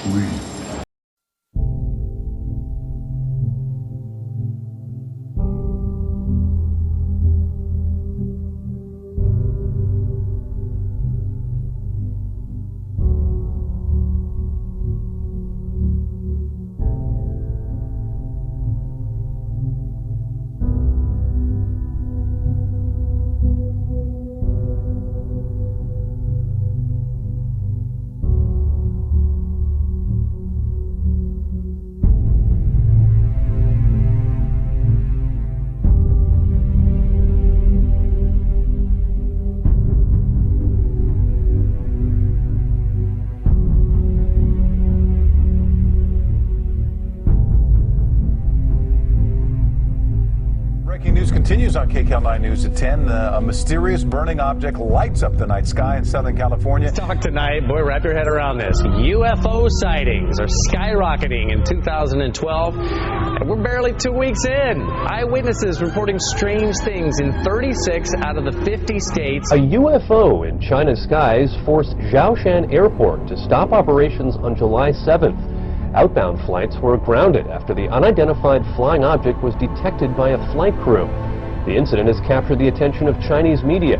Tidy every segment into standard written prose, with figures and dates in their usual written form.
sleep. Breaking news continues on KCAL 9 News at 10. A mysterious burning object lights up the night sky in Southern California. Let's talk tonight. Boy, wrap your head around this. UFO sightings are skyrocketing in 2012. And we're barely 2 weeks in. Eyewitnesses reporting strange things in 36 out of the 50 states. A UFO in China's skies forced Zhoushan Airport to stop operations on July 7th. Outbound flights were grounded after the unidentified flying object was detected by a flight crew. The incident has captured the attention of Chinese media.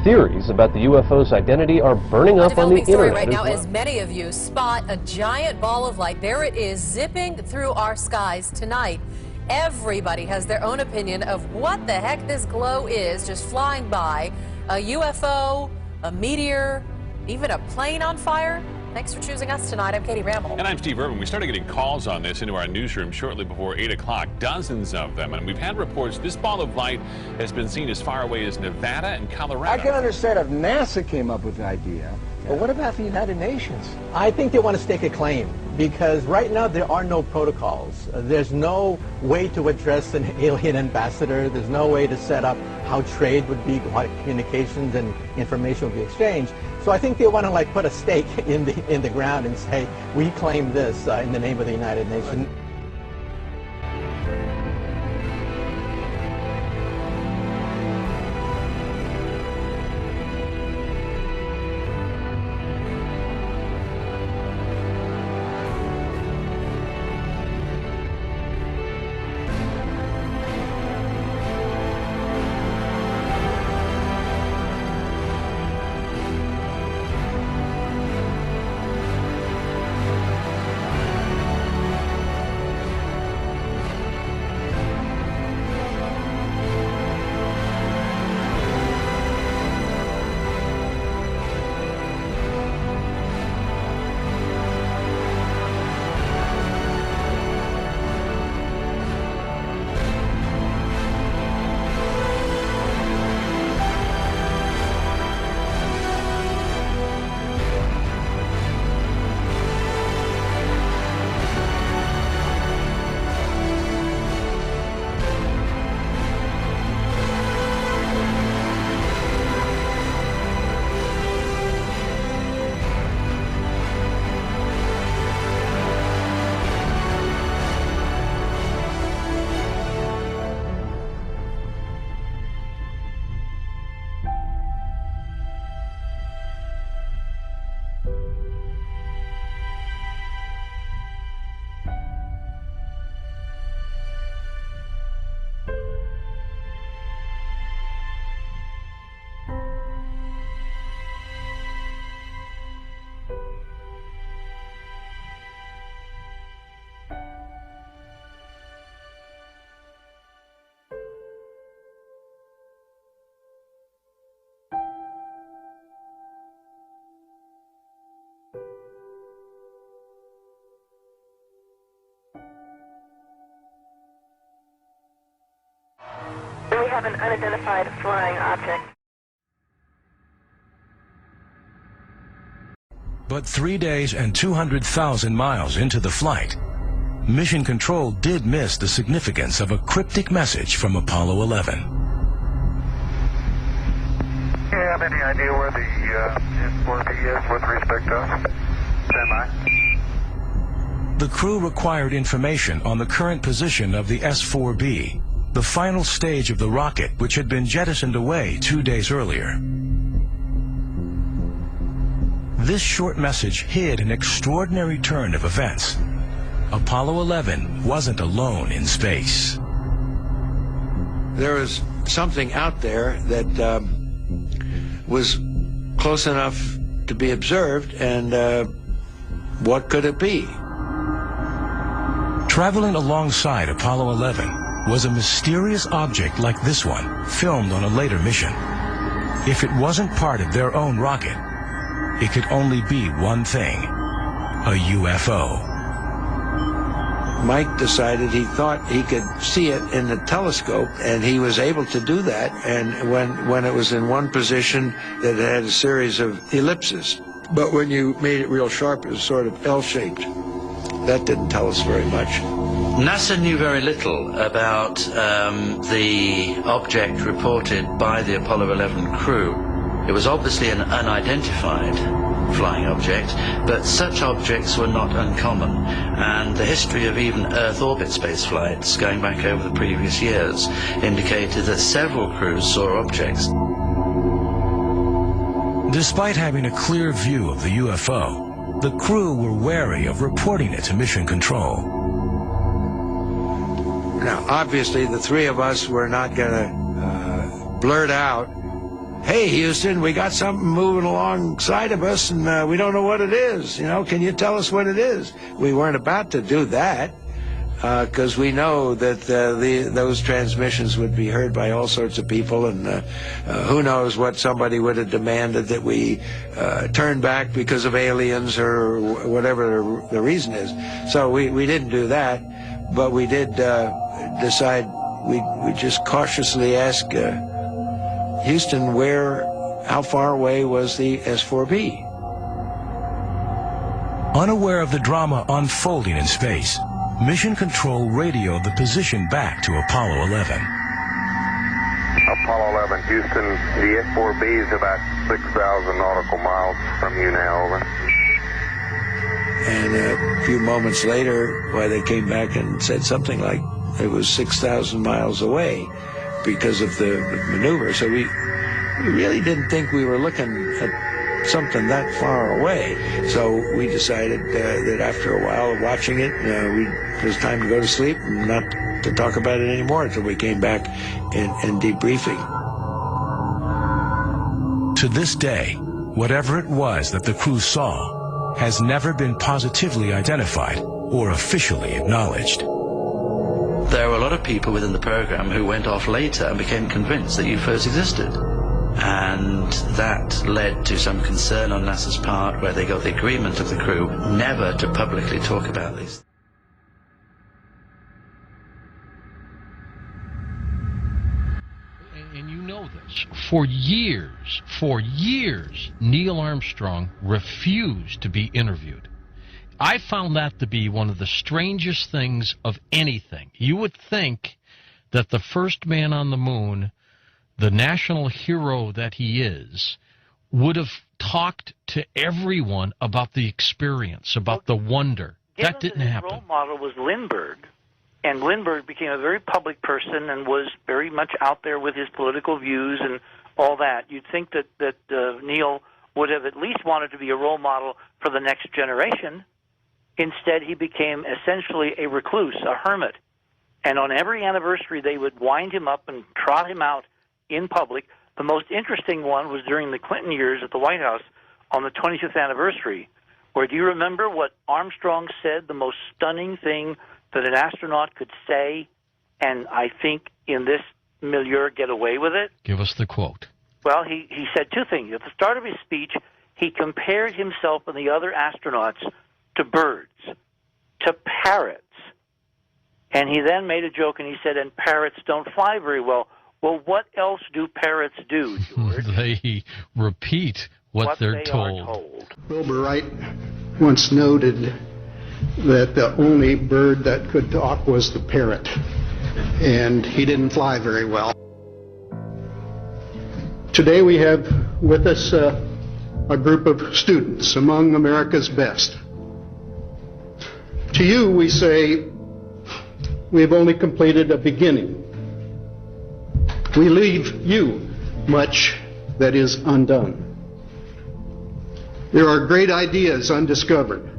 Theories about the UFO's identity are burning up on the internet right now, as well. as many of you spot a giant ball of light. There it is, zipping through our skies tonight. Everybody has their own opinion of what the heck this glow is just flying by. A UFO, a meteor, even a plane on fire. Thanks for choosing us tonight. I'm Katie Ramble. And I'm Steve Irwin. We started getting calls on this into our newsroom shortly before 8 o'clock, dozens of them. And we've had reports this ball of light has been seen as far away as Nevada and Colorado. I can understand if NASA came up with the idea, but what about the United Nations? I think they want to stake a claim because right now there are no protocols. There's no way to address an alien ambassador. There's no way to set up how trade would be, how communications and information would be exchanged. So I think they want to put a stake in the ground and say, we claim this in the name of the United Nations. We have an unidentified flying object. But 3 days and 200,000 miles into the flight, Mission Control did miss the significance of a cryptic message from Apollo 11. Do you have any idea where the S4B is with respect to us? Stand by. The crew required information on the current position of the S4B, the final stage of the rocket which had been jettisoned away 2 days earlier. This short message hid an extraordinary turn of events. Apollo 11 wasn't alone in space. There was something out there that was close enough to be observed, and what could it be? Traveling alongside Apollo 11 was a mysterious object like this one, filmed on a later mission. If it wasn't part of their own rocket, it could only be one thing: a UFO. Mike decided he thought he could see it in the telescope, and he was able to do that. And when it was in one position, that had a series of ellipses. But when you made it real sharp, it was sort of L-shaped. That didn't tell us very much. NASA knew very little about the object reported by the Apollo 11 crew. It was obviously an unidentified flying object, but such objects were not uncommon, and the history of even Earth orbit space flights going back over the previous years indicated that several crews saw objects. Despite having a clear view of the UFO, the crew were wary of reporting it to Mission Control. Now, obviously, the three of us were not going to blurt out, "Hey, Houston, we got something moving alongside of us, and we don't know what it is. You know, can you tell us what it is?" We weren't about to do that, because we know that those transmissions would be heard by all sorts of people, and who knows what somebody would have demanded that we turn back because of aliens or whatever the reason is. So we didn't do that, but we did decide we just cautiously ask Houston, how far away was the S4B? Unaware of the drama unfolding in space, Mission Control radioed the position back to Apollo 11. Apollo 11, Houston, the S4B is about 6,000 nautical miles from you now, over. And a few moments later, they came back and said something like it was 6,000 miles away because of the maneuver. So we really didn't think we were looking at something that far away. So we decided that after a while of watching it, it was time to go to sleep and not to talk about it anymore until we came back and debriefing. To this day, whatever it was that the crew saw has never been positively identified or officially acknowledged. There were a lot of people within the program who went off later and became convinced that UFOs existed. And that led to some concern on NASA's part, where they got the agreement of the crew never to publicly talk about these. And you know this. For years, Neil Armstrong refused to be interviewed. I found that to be one of the strangest things of anything. You would think that the first man on the moon, the national hero that he is, would have talked to everyone about the experience, about the wonder. That didn't happen. His role model was Lindbergh, and Lindbergh became a very public person and was very much out there with his political views and all that. You'd think that Neil would have at least wanted to be a role model for the next generation. Instead, he became essentially a recluse, a hermit. And on every anniversary, they would wind him up and trot him out in public. The most interesting one was during the Clinton years at the White House on the 25th anniversary, where, do you remember what Armstrong said, the most stunning thing that an astronaut could say, and I think in this milieu get away with it? Give us the quote. Well, he said two things. At the start of his speech, he compared himself and the other astronauts to birds, to parrots. And he then made a joke and he said, and parrots don't fly very well. Well, what else do parrots do, George? They repeat what they're told. Wilbur Wright once noted that the only bird that could talk was the parrot, and he didn't fly very well. Today we have with us a group of students among America's best. To you, we say, we have only completed a beginning. We leave you much that is undone. There are great ideas undiscovered,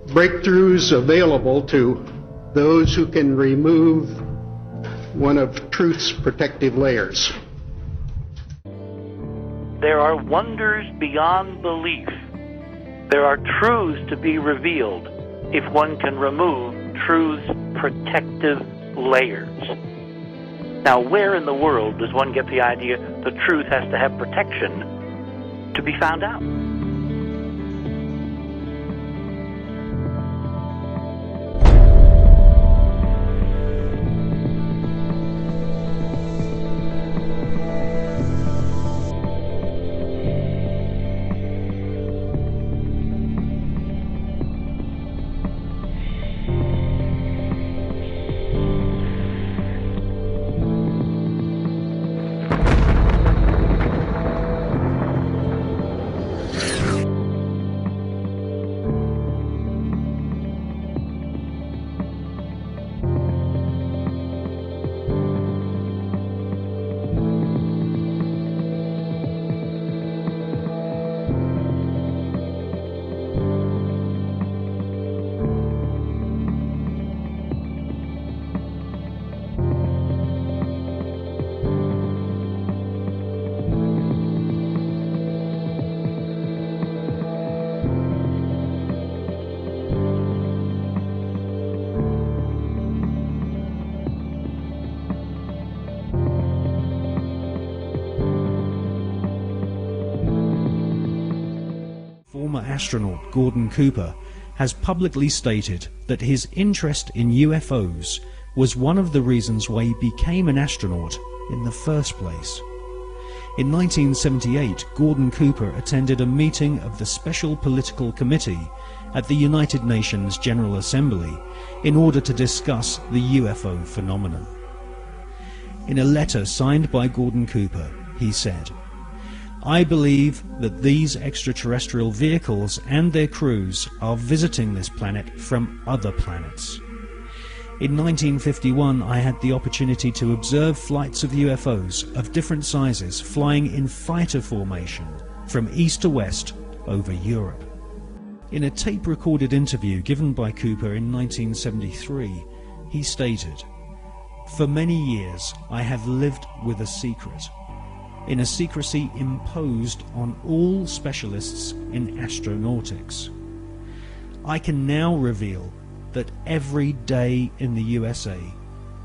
breakthroughs available to those who can remove one of truth's protective layers. There are wonders beyond belief. There are truths to be revealed if one can remove truth's protective layers. Now, where in the world does one get the idea the truth has to have protection to be found out? Former astronaut Gordon Cooper has publicly stated that his interest in UFOs was one of the reasons why he became an astronaut in the first place. In 1978, Gordon Cooper attended a meeting of the Special Political Committee at the United Nations General Assembly in order to discuss the UFO phenomenon. In a letter signed by Gordon Cooper, he said, "I believe that these extraterrestrial vehicles and their crews are visiting this planet from other planets. In 1951, I had the opportunity to observe flights of UFOs of different sizes flying in fighter formation from east to west over Europe." In a tape-recorded interview given by Cooper in 1973, he stated, "For many years I have lived with a secret, in a secrecy imposed on all specialists in astronautics. I can now reveal that every day in the USA,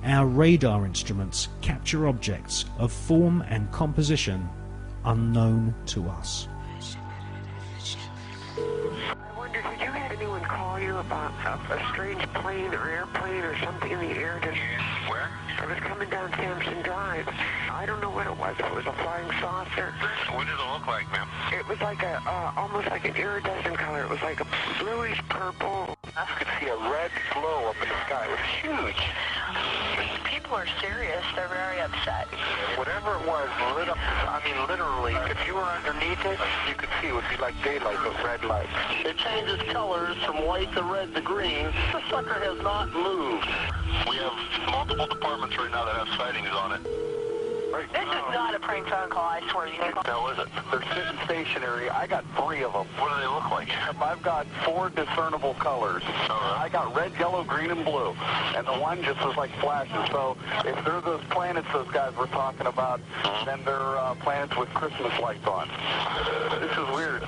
our radar instruments capture objects of form and composition unknown to us." I wonder, did you have anyone call you about a strange plane or airplane or something in the air? Where? It was coming down Sampson Drive. I don't know what it was. It was a flying saucer. What does it look like, ma'am? It was like a, almost like an iridescent color. It was like a bluish purple. You could see a red glow up in the sky. It was huge. People are serious. They're very upset. Whatever it was lit up. I mean, literally, if you were underneath it, you could see it would be like daylight with red lights. It changes colors from white to red to green. The sucker has not moved. We have multiple departments right now that have sightings on it. This is not a prank phone call, I swear to you. No, is it? They're sitting stationary. I got 3 of them. What do they look like? I've got 4 discernible colors. I got red, yellow, green, and blue. And the one just was like flashes. So if they're those planets those guys were talking about, then they're planets with Christmas lights on. This is weird.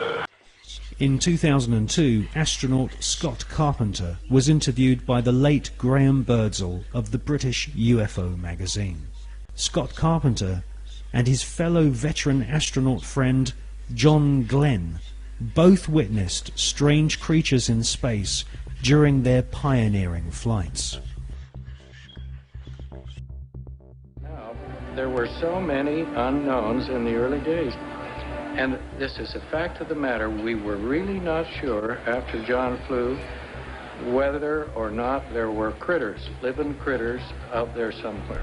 In 2002, astronaut Scott Carpenter was interviewed by the late Graham Birdsall of the British UFO magazine. Scott Carpenter and his fellow veteran astronaut friend John Glenn both witnessed strange creatures in space during their pioneering flights. Now, there were so many unknowns in the early days. And this is a fact of the matter. We were really not sure after John flew whether or not there were critters, living critters out there somewhere.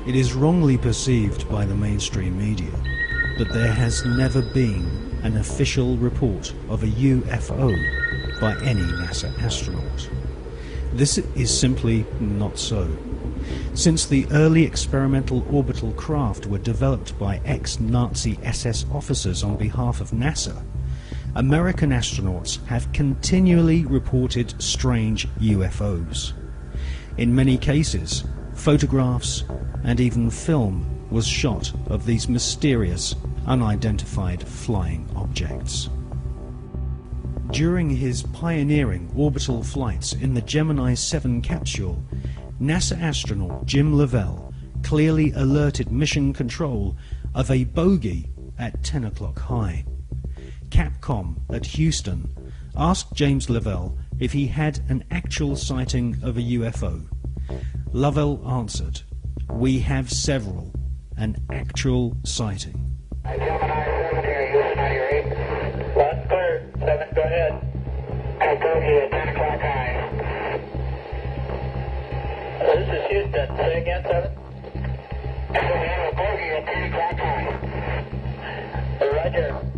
It is wrongly perceived by the mainstream media that there has never been an official report of a UFO by any NASA astronaut. This is simply not so. Since the early experimental orbital craft were developed by ex-Nazi SS officers on behalf of NASA, American astronauts have continually reported strange UFOs. In many cases, photographs and even film was shot of these mysterious, unidentified flying objects. During his pioneering orbital flights in the Gemini 7 capsule, NASA astronaut Jim Lovell clearly alerted Mission Control of a bogey at 10 o'clock high. Capcom at Houston asked James Lovell if he had an actual sighting of a UFO. Lovell answered, "We have several, an actual sighting." Gemini 7 here, Houston, on your 8. 1 clear, 7, go ahead. I bogey at 10 o'clock high. This is Houston, say again, 7. We have a bogey at 10 o'clock high. Roger.